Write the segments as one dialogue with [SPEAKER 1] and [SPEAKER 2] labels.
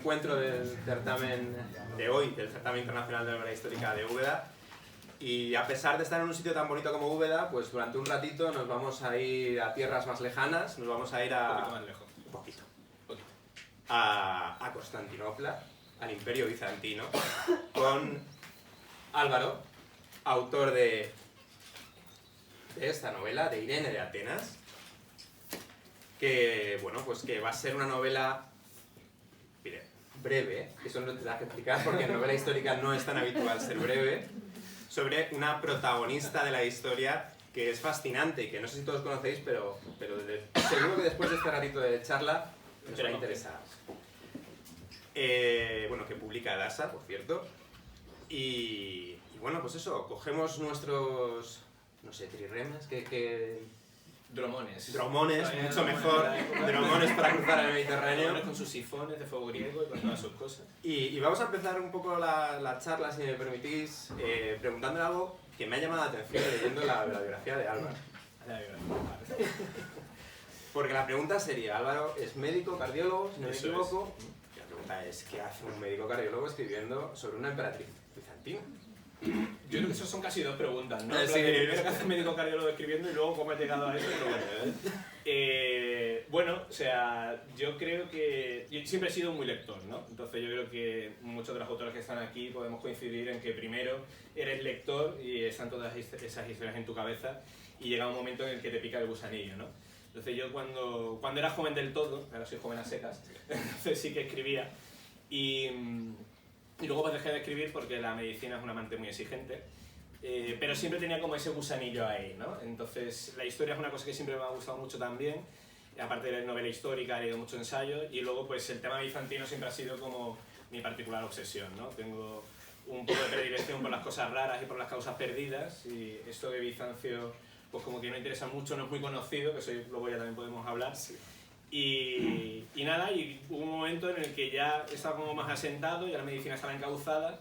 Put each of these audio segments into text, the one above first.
[SPEAKER 1] encuentro del certamen de hoy, del certamen internacional de novela histórica de Úbeda. Y a pesar de estar en un sitio tan bonito como Úbeda, pues durante un ratito nos vamos a ir a tierras más lejanas, nos vamos a ir a...
[SPEAKER 2] Un poquito más lejos.
[SPEAKER 1] Un poquito. A Constantinopla, al Imperio Bizantino, con Álvaro, autor de esta novela, de Irene de Atenas, que, bueno, pues que va a ser una novela, mire, breve, eso no lo tendrás que explicar porque en novela histórica no es tan habitual ser breve, sobre una protagonista de la historia que es fascinante y que no sé si todos conocéis, pero seguro que después de este ratito de charla os va a interesar. Bueno, que publica Dasa, por cierto, y bueno, pues eso, cogemos nuestros, no sé, trirremes,
[SPEAKER 2] Dromones.
[SPEAKER 1] Dromones, mucho mejor, dromones para cruzar el Mediterráneo.
[SPEAKER 2] Dromones con sus sifones de fuego griego y con todas sus cosas.
[SPEAKER 1] Y vamos a empezar un poco la charla, si me permitís, preguntándole algo que me ha llamado la atención leyendo la biografía de Álvaro. Porque la pregunta sería, Álvaro es médico, cardiólogo, si no me equivoco. Y la pregunta es, ¿qué hace un médico cardiólogo escribiendo sobre una emperatriz bizantina?
[SPEAKER 2] Yo creo que eso son casi dos preguntas, ¿no?
[SPEAKER 1] Sí,
[SPEAKER 2] Primero que hace un médico cardiólogo escribiendo y luego cómo ha llegado a eso, pero bueno. Bueno, o sea, yo creo que... Yo siempre he sido muy lector, ¿no? Entonces yo creo que muchos de los autores que están aquí podemos coincidir en que primero eres lector y están todas esas historias en tu cabeza y llega un momento en el que te pica el gusanillo, ¿no? Entonces yo cuando era joven del todo, ahora soy joven a secas, entonces sí que escribía y luego pues dejé de escribir porque la medicina es un amante muy exigente, pero siempre tenía como ese gusanillo ahí, ¿no? Entonces la historia es una cosa que siempre me ha gustado mucho también, aparte de la novela histórica he leído muchos ensayos y luego pues el tema bizantino siempre ha sido como mi particular obsesión, ¿no? Tengo un poco de predilección por las cosas raras y por las causas perdidas y esto de Bizancio pues como que no interesa mucho, no es muy conocido, que eso luego ya también podemos hablar. Sí. Y nada, y hubo un momento en el que ya estaba como más asentado, ya la medicina estaba encauzada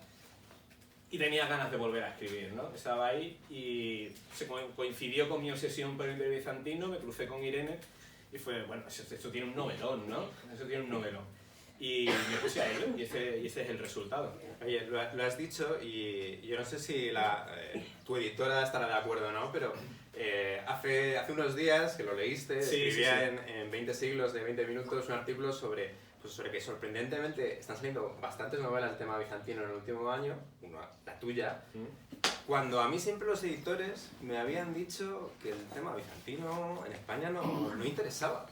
[SPEAKER 2] y tenía ganas de volver a escribir, ¿no? Estaba ahí y se coincidió con mi obsesión por el Imperio Bizantino, me crucé con Irene y fue, bueno, esto tiene un novelón, ¿no? Eso tiene un novelón. Y me puse a ello y ese es el resultado.
[SPEAKER 1] Oye, lo has dicho y yo no sé si tu editora estará de acuerdo o no, pero hace unos días que lo leíste, escribía en 20 siglos de 20 minutos un artículo sobre que sorprendentemente están saliendo bastantes novelas del tema bizantino en el último año, la tuya, cuando a mí siempre los editores me habían dicho que el tema bizantino en España no interesaba.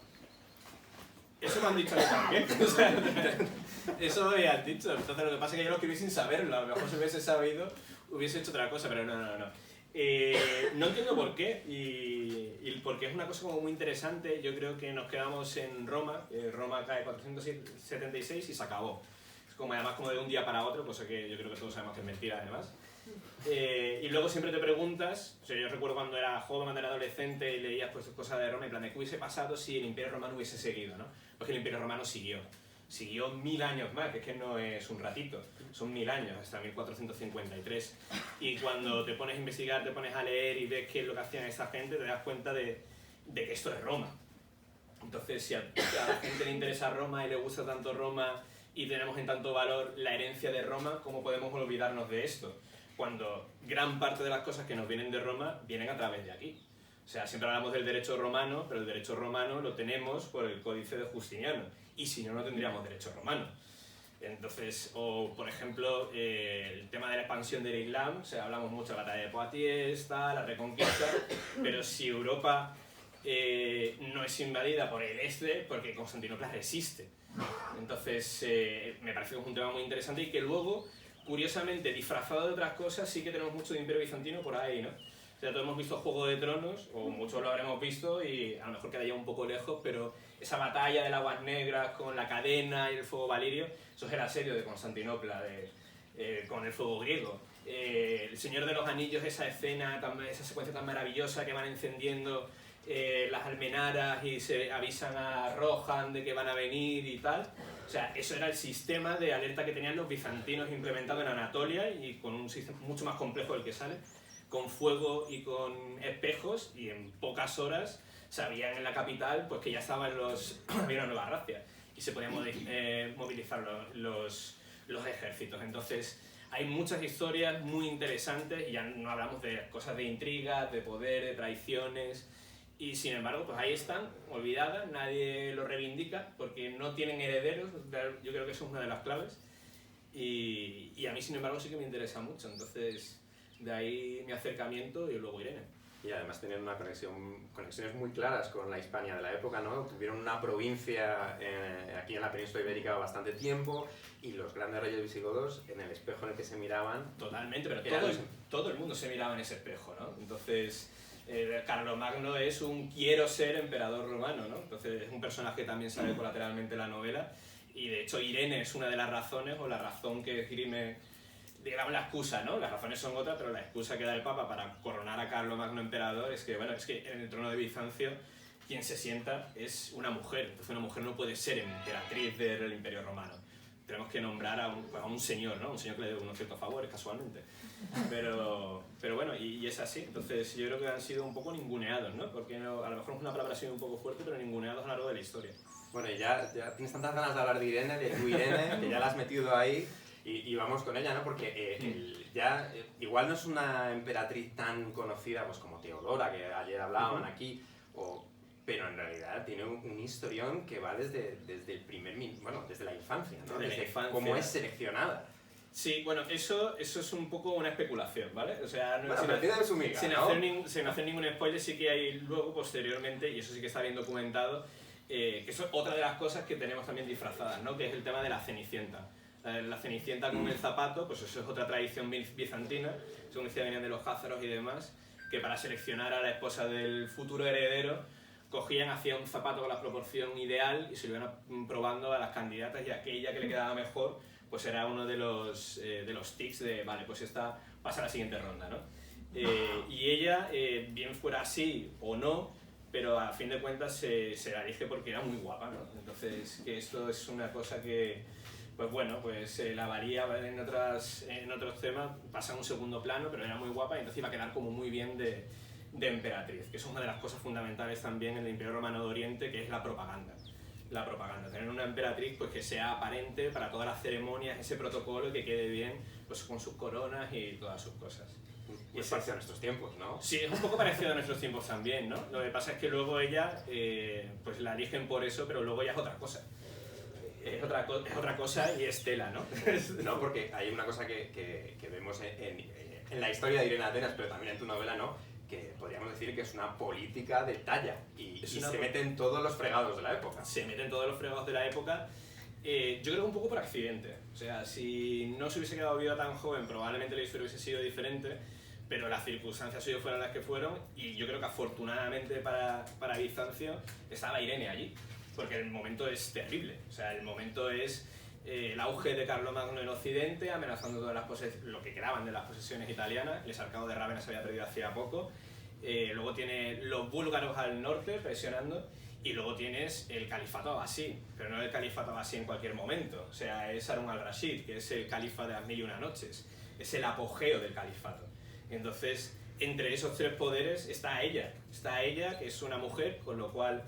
[SPEAKER 2] Eso me han dicho a mí también, o sea, eso me han dicho, entonces lo que pasa es que yo lo escribí sin saberlo, a lo mejor si hubiese sabido hubiese hecho otra cosa, pero no. No entiendo por qué, y porque es una cosa como muy interesante. Yo creo que nos quedamos en Roma, Roma cae 476 y se acabó. Es como además como de un día para otro, cosa que yo creo que todos sabemos que es mentira además. Y luego siempre te preguntas, o sea, yo recuerdo cuando era joven, cuando era adolescente y leías pues cosas de Roma, en plan de qué hubiese pasado si el Imperio Romano hubiese seguido, ¿no? Porque el Imperio Romano siguió 1000 años más, que es que no es un ratito, son 1000 años, hasta 1453. Y cuando te pones a investigar, te pones a leer y ves qué es lo que hacían esa gente, te das cuenta de que esto es Roma. Entonces, si a la gente le interesa Roma y le gusta tanto Roma y tenemos en tanto valor la herencia de Roma, ¿cómo podemos olvidarnos de esto? Cuando gran parte de las cosas que nos vienen de Roma vienen a través de aquí. O sea, siempre hablamos del derecho romano, pero el derecho romano lo tenemos por el Códice de Justiniano, y si no, no tendríamos derecho romano. Entonces, o por ejemplo, el tema de la expansión del Islam, o sea, hablamos mucho de la batalla de Poitiers, la reconquista, pero si Europa no es invadida por el este, porque Constantinopla resiste. Entonces, me parece que es un tema muy interesante y que luego, curiosamente, disfrazado de otras cosas, sí que tenemos mucho de Imperio Bizantino por ahí, ¿no? O sea, todos hemos visto Juego de Tronos, o muchos lo habremos visto, y a lo mejor queda ya un poco lejos, pero esa batalla de las aguas negras con la cadena y el fuego valirio, eso es el asedio de Constantinopla, con el fuego griego. El Señor de los Anillos, esa escena, esa secuencia tan maravillosa que van encendiendo las almenaras y se avisan a Rohan de que van a venir y tal. O sea, eso era el sistema de alerta que tenían los bizantinos implementado en Anatolia y con un sistema mucho más complejo del que sale, con fuego y con espejos, y en pocas horas sabían en la capital pues que ya estaban había una nueva racia. y se podían movilizar los ejércitos. Entonces hay muchas historias muy interesantes y ya no hablamos de cosas de intrigas, de poder, de traiciones, y sin embargo pues ahí están, olvidadas, nadie lo reivindica porque no tienen herederos. Yo creo que eso es una de las claves, y a mí sin embargo sí que me interesa mucho, entonces de ahí mi acercamiento y luego Irene.
[SPEAKER 1] Y además tenían conexiones muy claras con la Hispania de la época, ¿no? Tuvieron una provincia aquí en la península ibérica bastante tiempo, y los grandes reyes visigodos, en el espejo en el que se miraban...
[SPEAKER 2] Totalmente, pero todo el mundo se miraba en ese espejo, ¿no? Entonces, Carlomagno es un quiero ser emperador romano, ¿no? Entonces es un personaje que también sale colateralmente en la novela, y de hecho Irene es una de las razones, o la razón que esgrime, digamos, la excusa, ¿no? Las razones son otras, pero la excusa que da el Papa para coronar a Carlomagno emperador es que, bueno, es que en el trono de Bizancio quien se sienta es una mujer, entonces una mujer no puede ser emperatriz del Imperio Romano. Tenemos que nombrar a un señor, ¿no? Un señor que le dé unos ciertos favores, casualmente. Pero bueno, y es así. Entonces yo creo que han sido un poco ninguneados, ¿no? Porque no, a lo mejor es una palabra así un poco fuerte, pero ninguneados a lo largo de la historia.
[SPEAKER 1] Bueno, y ya tienes tantas ganas de hablar de Irene, de tu Irene, que ya la has metido ahí. Y vamos con ella, ¿no? Porque igual no es una emperatriz tan conocida pues, como Teodora, que ayer hablaban aquí, pero en realidad tiene un historión que va desde desde la infancia, ¿no? Desde cómo es seleccionada.
[SPEAKER 2] Sí, bueno, eso es un poco una especulación, ¿vale? O sea, sin hacer ningún spoiler, sí que hay luego, posteriormente, y eso sí que está bien documentado, que es otra de las cosas que tenemos también disfrazadas, ¿no? Que es el tema de la Cenicienta. La Cenicienta con el zapato, pues eso es otra tradición bizantina, según decía, venían de los házaros y demás, que para seleccionar a la esposa del futuro heredero, cogían, hacían un zapato con la proporción ideal y se lo iban probando a las candidatas, y aquella que le quedaba mejor, pues era uno de los tics de, vale, pues esta pasa a la siguiente ronda, ¿no? Y ella, bien fuera así o no, pero a fin de cuentas se la elige porque era muy guapa, ¿no? Entonces, que esto es una cosa que... Pues bueno, pues la varía en otros temas, pasa a un segundo plano, pero era muy guapa y entonces iba a quedar como muy bien de emperatriz, que es una de las cosas fundamentales también en el Imperio Romano de Oriente, que es la propaganda. La propaganda, tener una emperatriz pues que sea aparente para todas las ceremonias, ese protocolo, que quede bien pues con sus coronas y todas sus cosas.
[SPEAKER 1] Y es parecido a nuestros tiempos, ¿no?
[SPEAKER 2] Sí, es un poco parecido a nuestros tiempos también, ¿no? Lo que pasa es que luego ella, pues la eligen por eso, pero luego ya es otra cosa. Es otra cosa y es tela, ¿no?
[SPEAKER 1] No, porque hay una cosa que vemos en la historia de Irene de Atenas, pero también en tu novela, ¿no? Que podríamos decir que es una política de talla y se meten todos los fregados de la época.
[SPEAKER 2] Se meten todos los fregados de la época, yo creo que un poco por accidente. O sea, si no se hubiese quedado viva tan joven, probablemente la historia hubiese sido diferente, pero las circunstancias suyas fueron las que fueron, y yo creo que afortunadamente para Bizancio estaba Irene allí. Porque el momento es terrible, o sea, el momento es el auge de Carlomagno en Occidente, amenazando todas lo que quedaban de las posesiones italianas. El Sarcado de Rávena se había perdido hacía poco, luego tiene los búlgaros al norte presionando, y luego tienes el califato abasí, pero no el califato abasí en cualquier momento, o sea, es Harun al-Rashid, que es el califa de las 1001 noches, es el apogeo del califato. Entonces, entre esos tres poderes está ella, que es una mujer, con lo cual...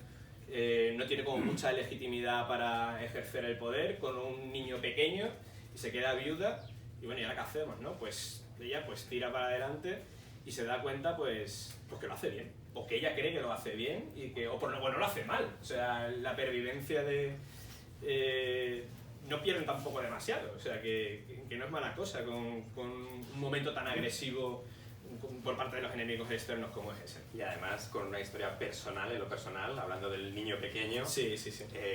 [SPEAKER 2] no tiene como mucha legitimidad para ejercer el poder, con un niño pequeño, y se queda viuda, y bueno, ¿y ahora qué hacemos, no? Pues ella pues tira para adelante y se da cuenta pues que lo hace bien, o que ella cree que lo hace bien, o por lo bueno lo hace mal. O sea, la pervivencia no pierden tampoco demasiado, o sea, que no es mala cosa con un momento tan agresivo por parte de los enemigos externos como es ese.
[SPEAKER 1] Y además con una historia personal, en lo personal, hablando del niño pequeño,
[SPEAKER 2] sí.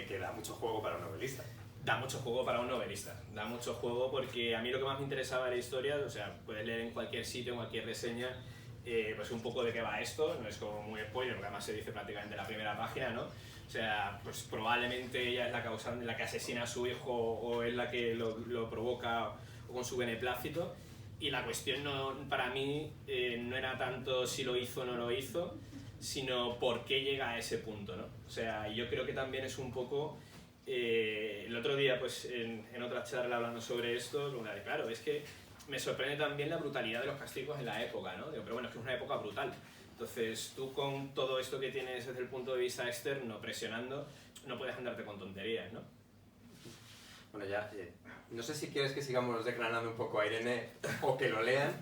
[SPEAKER 1] Que da mucho juego para un novelista.
[SPEAKER 2] Da mucho juego para un novelista, da mucho juego, porque a mí lo que más me interesaba de la historia, o sea, puedes leer en cualquier sitio, en cualquier reseña, pues un poco de qué va esto, no es como muy spoiler, porque además se dice prácticamente en la primera página, ¿no? O sea, pues probablemente ella es la causante, la que asesina a su hijo, o es la que lo provoca con su beneplácito. Y la cuestión para mí no era tanto si lo hizo o no lo hizo, sino por qué llega a ese punto, ¿no? O sea, yo creo que también es un poco... el otro día, pues en otra charla hablando sobre esto, claro, es que me sorprende también la brutalidad de los castigos en la época, ¿no? Digo, pero bueno, es que es una época brutal. Entonces, tú con todo esto que tienes desde el punto de vista externo presionando, no puedes andarte con tonterías, ¿no?
[SPEAKER 1] Bueno, ya, no sé si quieres que sigamos declarando un poco a Irene o que lo lean,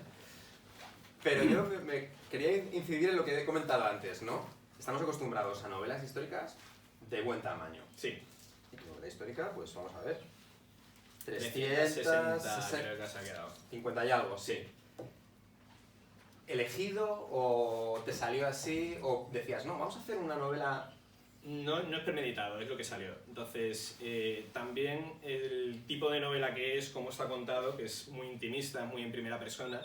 [SPEAKER 1] pero yo me quería incidir en lo que he comentado antes, ¿no? Estamos acostumbrados a novelas históricas de buen tamaño.
[SPEAKER 2] Sí.
[SPEAKER 1] Y novela histórica, pues vamos a ver.
[SPEAKER 2] 360 creo que se ha quedado.
[SPEAKER 1] 50 y algo, sí. ¿Elegido o te salió así? ¿O decías, no, vamos a hacer una novela...?
[SPEAKER 2] No es premeditado, es lo que salió. Entonces, también el tipo de novela que es, como está contado, que es muy intimista, muy en primera persona,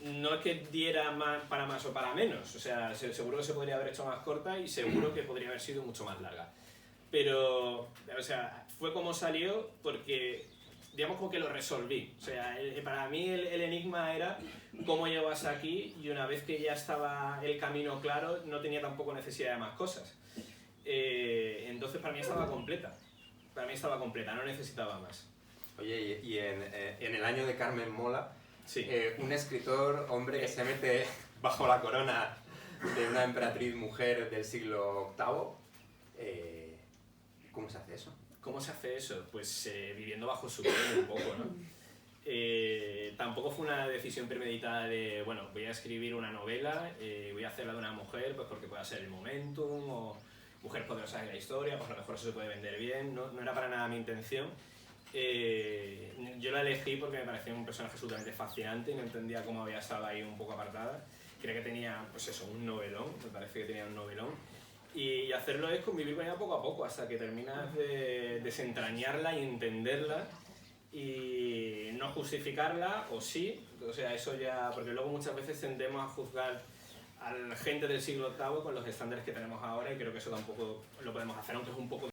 [SPEAKER 2] no es que diera para más o para menos. O sea, seguro que se podría haber hecho más corta y seguro que podría haber sido mucho más larga. Pero, o sea, fue como salió porque, digamos, como que lo resolví. O sea, para mí el enigma era cómo llegas aquí, y una vez que ya estaba el camino claro, no tenía tampoco necesidad de más cosas. Entonces para mí estaba completa. Para mí estaba completa, no necesitaba más.
[SPEAKER 1] Oye, y en el año de Carmen Mola,
[SPEAKER 2] sí.
[SPEAKER 1] Un escritor, hombre, que se mete bajo la corona de una emperatriz mujer del siglo VIII, ¿cómo se hace eso?
[SPEAKER 2] ¿Cómo se hace eso? Pues viviendo bajo su piel un poco, ¿no? Tampoco fue una decisión premeditada de, bueno, voy a escribir una novela, voy a hacerla de una mujer, pues porque pueda ser el momentum, o mujer poderosa en la historia, pues a lo mejor eso se puede vender bien, no era para nada mi intención. Yo la elegí porque me parecía un personaje absolutamente fascinante y no entendía cómo había estado ahí un poco apartada. Creo que tenía, pues eso, un novelón, me parece que tenía un novelón. Y hacerlo es convivir con ella poco a poco, hasta que terminas de desentrañarla y entenderla, y no justificarla, o sí, o sea, eso ya, porque luego muchas veces tendemos a juzgar a la gente del siglo VIII con los estándares que tenemos ahora, y creo que eso tampoco lo podemos hacer, aunque es un poco